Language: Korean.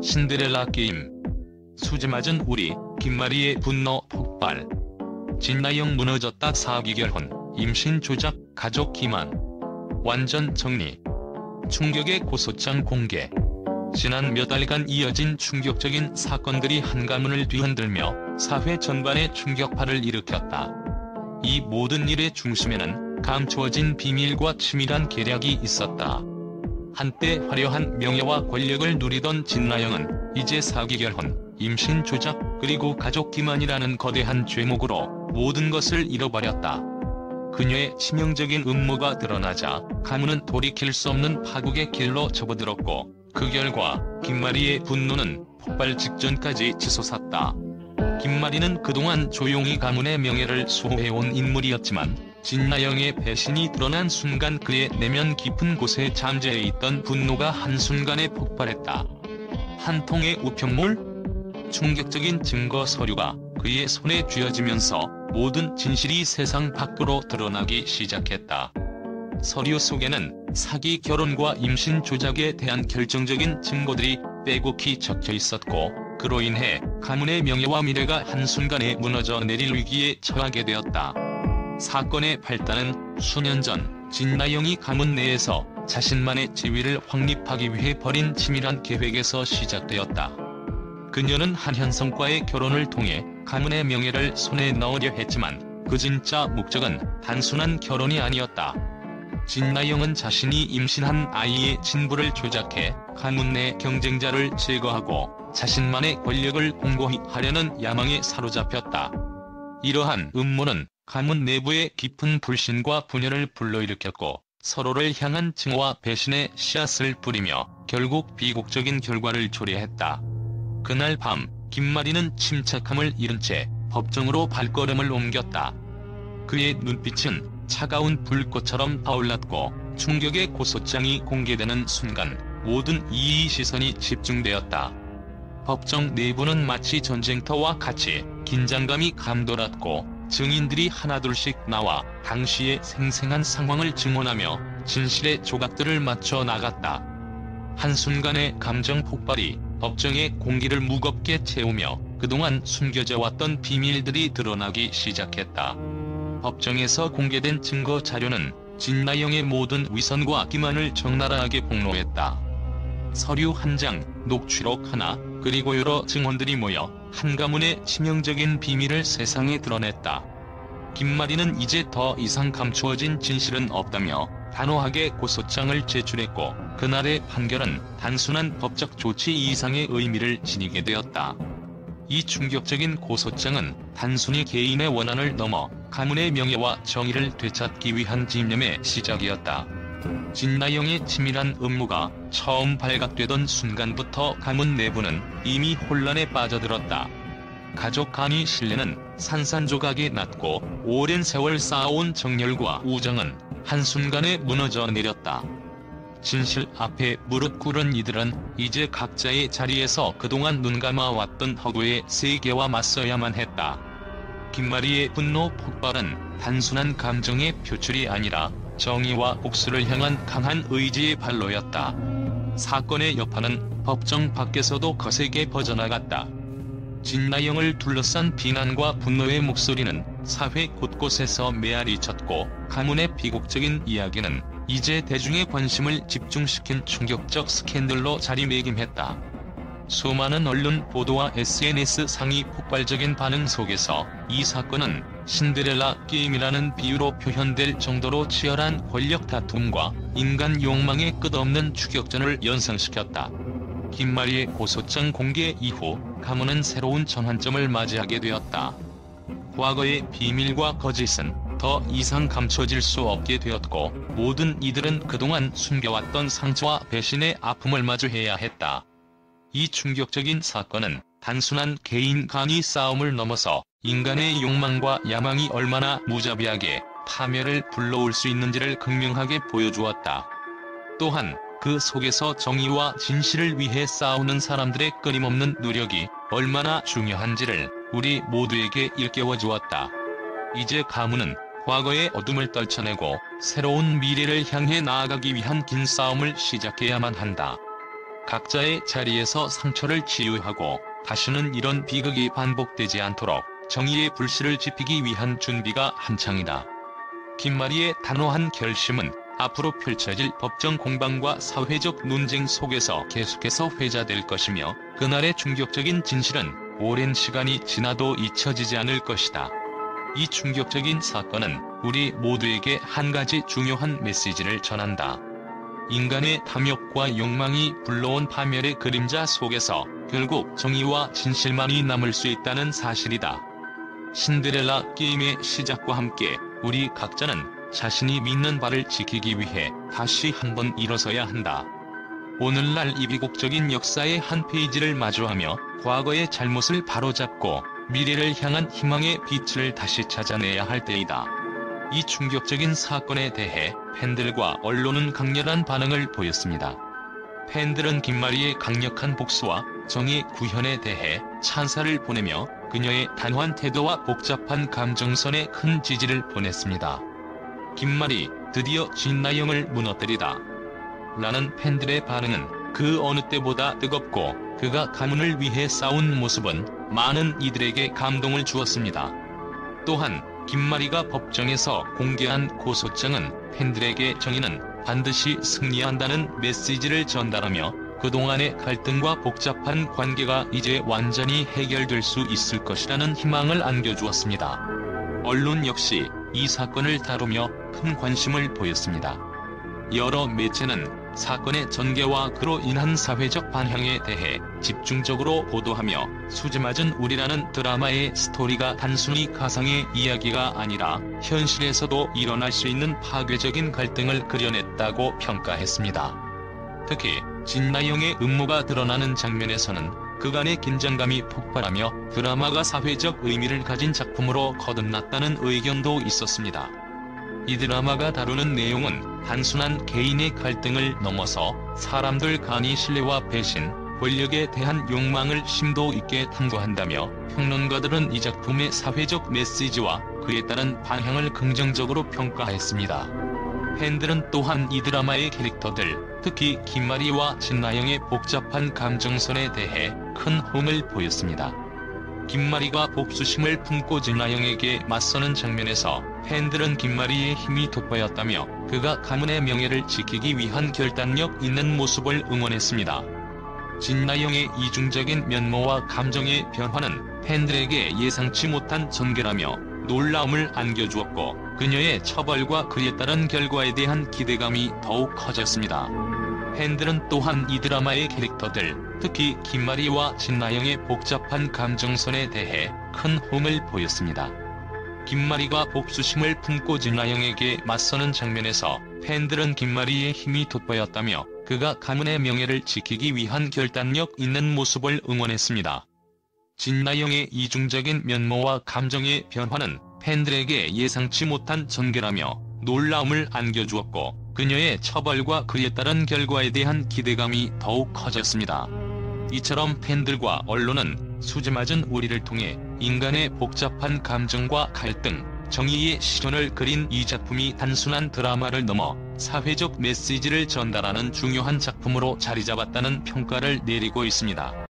신데렐라 게임. 수지 맞은 우리, 김마리의 분노 폭발. 진나영 무너졌다 사기 결혼, 임신 조작, 가족 기만. 완전 정리. 충격의 고소장 공개. 지난 몇 달간 이어진 충격적인 사건들이 한가문을 뒤흔들며 사회 전반에 충격파를 일으켰다. 이 모든 일의 중심에는 감추어진 비밀과 치밀한 계략이 있었다. 한때 화려한 명예와 권력을 누리던 진나영은 이제 사기 결혼, 임신 조작, 그리고 가족 기만이라는 거대한 죄목으로 모든 것을 잃어버렸다. 그녀의 치명적인 음모가 드러나자 가문은 돌이킬 수 없는 파국의 길로 접어들었고, 그 결과 김마리의 분노는 폭발 직전까지 치솟았다. 김마리는 그동안 조용히 가문의 명예를 수호해온 인물이었지만 진나영의 배신이 드러난 순간 그의 내면 깊은 곳에 잠재해 있던 분노가 한순간에 폭발했다. 한 통의 우편물? 충격적인 증거 서류가 그의 손에 쥐어지면서 모든 진실이 세상 밖으로 드러나기 시작했다. 서류 속에는 사기 결혼과 임신 조작에 대한 결정적인 증거들이 빼곡히 적혀 있었고, 그로 인해 가문의 명예와 미래가 한순간에 무너져 내릴 위기에 처하게 되었다. 사건의 발단은 수년 전 진나영이 가문 내에서 자신만의 지위를 확립하기 위해 벌인 치밀한 계획에서 시작되었다. 그녀는 한현성과의 결혼을 통해 가문의 명예를 손에 넣으려 했지만 그 진짜 목적은 단순한 결혼이 아니었다. 진나영은 자신이 임신한 아이의 진부를 조작해 가문 내 경쟁자를 제거하고 자신만의 권력을 공고히 하려는 야망에 사로잡혔다. 이러한 음모는 가문 내부의 깊은 불신과 분열을 불러일으켰고, 서로를 향한 증오와 배신의 씨앗을 뿌리며 결국 비극적인 결과를 초래했다. 그날 밤, 김마리는 침착함을 잃은 채 법정으로 발걸음을 옮겼다. 그의 눈빛은 차가운 불꽃처럼 타올랐고, 충격의 고소장이 공개되는 순간 모든 이의 시선이 집중되었다. 법정 내부는 마치 전쟁터와 같이 긴장감이 감돌았고, 증인들이 하나둘씩 나와 당시의 생생한 상황을 증언하며 진실의 조각들을 맞춰 나갔다. 한순간의 감정 폭발이 법정의 공기를 무겁게 채우며 그동안 숨겨져 왔던 비밀들이 드러나기 시작했다. 법정에서 공개된 증거 자료는 진나영의 모든 위선과 기만을 적나라하게 폭로했다. 서류 한 장, 녹취록 하나, 그리고 여러 증언들이 모여 한 가문의 치명적인 비밀을 세상에 드러냈다. 김마리는 이제 더 이상 감추어진 진실은 없다며 단호하게 고소장을 제출했고, 그날의 판결은 단순한 법적 조치 이상의 의미를 지니게 되었다. 이 충격적인 고소장은 단순히 개인의 원한을 넘어 가문의 명예와 정의를 되찾기 위한 집념의 시작이었다. 진나영의 치밀한 음모가 처음 발각되던 순간부터 가문 내부는 이미 혼란에 빠져들었다. 가족 간의 신뢰는 산산조각이 났고, 오랜 세월 쌓아온 정열과 우정은 한순간에 무너져 내렸다. 진실 앞에 무릎 꿇은 이들은 이제 각자의 자리에서 그동안 눈감아왔던 허구의 세계와 맞서야만 했다. 김마리의 분노 폭발은 단순한 감정의 표출이 아니라 정의와 복수를 향한 강한 의지의 발로였다. 사건의 여파는 법정 밖에서도 거세게 퍼져나갔다. 진나영을 둘러싼 비난과 분노의 목소리는 사회 곳곳에서 메아리 쳤고, 가문의 비극적인 이야기는 이제 대중의 관심을 집중시킨 충격적 스캔들로 자리매김했다. 수많은 언론 보도와 SNS 상이 폭발적인 반응 속에서 이 사건은 신데렐라 게임이라는 비유로 표현될 정도로 치열한 권력 다툼과 인간 욕망의 끝없는 추격전을 연상시켰다. 김마리의 고소장 공개 이후 가문은 새로운 전환점을 맞이하게 되었다. 과거의 비밀과 거짓은 더 이상 감춰질 수 없게 되었고, 모든 이들은 그동안 숨겨왔던 상처와 배신의 아픔을 마주해야 했다. 이 충격적인 사건은 단순한 개인 간의 싸움을 넘어서 인간의 욕망과 야망이 얼마나 무자비하게 파멸을 불러올 수 있는지를 극명하게 보여주었다. 또한 그 속에서 정의와 진실을 위해 싸우는 사람들의 끊임없는 노력이 얼마나 중요한지를 우리 모두에게 일깨워주었다. 이제 가문은 과거의 어둠을 떨쳐내고 새로운 미래를 향해 나아가기 위한 긴 싸움을 시작해야만 한다. 각자의 자리에서 상처를 치유하고 다시는 이런 비극이 반복되지 않도록 정의의 불씨를 지피기 위한 준비가 한창이다. 김마리의 단호한 결심은 앞으로 펼쳐질 법정 공방과 사회적 논쟁 속에서 계속해서 회자될 것이며, 그날의 충격적인 진실은 오랜 시간이 지나도 잊혀지지 않을 것이다. 이 충격적인 사건은 우리 모두에게 한 가지 중요한 메시지를 전한다. 인간의 탐욕과 욕망이 불러온 파멸의 그림자 속에서 결국 정의와 진실만이 남을 수 있다는 사실이다. 신데렐라 게임의 시작과 함께 우리 각자는 자신이 믿는 바를 지키기 위해 다시 한번 일어서야 한다. 오늘날 이 비극적인 역사의 한 페이지를 마주하며 과거의 잘못을 바로잡고 미래를 향한 희망의 빛을 다시 찾아내야 할 때이다. 이 충격적인 사건에 대해 팬들과 언론은 강렬한 반응을 보였습니다. 팬들은 김마리의 강력한 복수와 정의 구현에 대해 찬사를 보내며 그녀의 단호한 태도와 복잡한 감정선에 큰 지지를 보냈습니다. 김마리, 드디어 진나영을 무너뜨리다. 라는 팬들의 반응은 그 어느 때보다 뜨겁고, 그가 가문을 위해 싸운 모습은 많은 이들에게 감동을 주었습니다. 또한 김마리가 법정에서 공개한 고소장은 팬들에게 정의는 반드시 승리한다는 메시지를 전달하며 그동안의 갈등과 복잡한 관계가 이제 완전히 해결될 수 있을 것이라는 희망을 안겨주었습니다. 언론 역시 이 사건을 다루며 큰 관심을 보였습니다. 여러 매체는 사건의 전개와 그로 인한 사회적 반향에 대해 집중적으로 보도하며 수지맞은 우리라는 드라마의 스토리가 단순히 가상의 이야기가 아니라 현실에서도 일어날 수 있는 파괴적인 갈등을 그려냈다고 평가했습니다. 특히 진나영의 음모가 드러나는 장면에서는 그간의 긴장감이 폭발하며 드라마가 사회적 의미를 가진 작품으로 거듭났다는 의견도 있었습니다. 이 드라마가 다루는 내용은 단순한 개인의 갈등을 넘어서 사람들 간의 신뢰와 배신, 권력에 대한 욕망을 심도 있게 탐구한다며, 평론가들은 이 작품의 사회적 메시지와 그에 따른 방향을 긍정적으로 평가했습니다. 팬들은 또한 이 드라마의 캐릭터들, 특히 김마리와 진나영의 복잡한 감정선에 대해 큰 호응을 보였습니다. 김마리가 복수심을 품고 진나영에게 맞서는 장면에서 팬들은 김마리의 힘이 돋보였다며 그가 가문의 명예를 지키기 위한 결단력 있는 모습을 응원했습니다. 진나영의 이중적인 면모와 감정의 변화는 팬들에게 예상치 못한 전개라며 놀라움을 안겨주었고, 그녀의 처벌과 그에 따른 결과에 대한 기대감이 더욱 커졌습니다. 팬들은 또한 이 드라마의 캐릭터들, 특히 김마리와 진나영의 복잡한 감정선에 대해 큰 호응을 보였습니다. 김마리가 복수심을 품고 진나영에게 맞서는 장면에서 팬들은 김마리의 힘이 돋보였다며 그가 가문의 명예를 지키기 위한 결단력 있는 모습을 응원했습니다. 진나영의 이중적인 면모와 감정의 변화는 팬들에게 예상치 못한 전개라며 놀라움을 안겨주었고, 그녀의 처벌과 그에 따른 결과에 대한 기대감이 더욱 커졌습니다. 이처럼 팬들과 언론은 수지맞은 우리를 통해 인간의 복잡한 감정과 갈등, 정의의 실현을 그린 이 작품이 단순한 드라마를 넘어 사회적 메시지를 전달하는 중요한 작품으로 자리잡았다는 평가를 내리고 있습니다.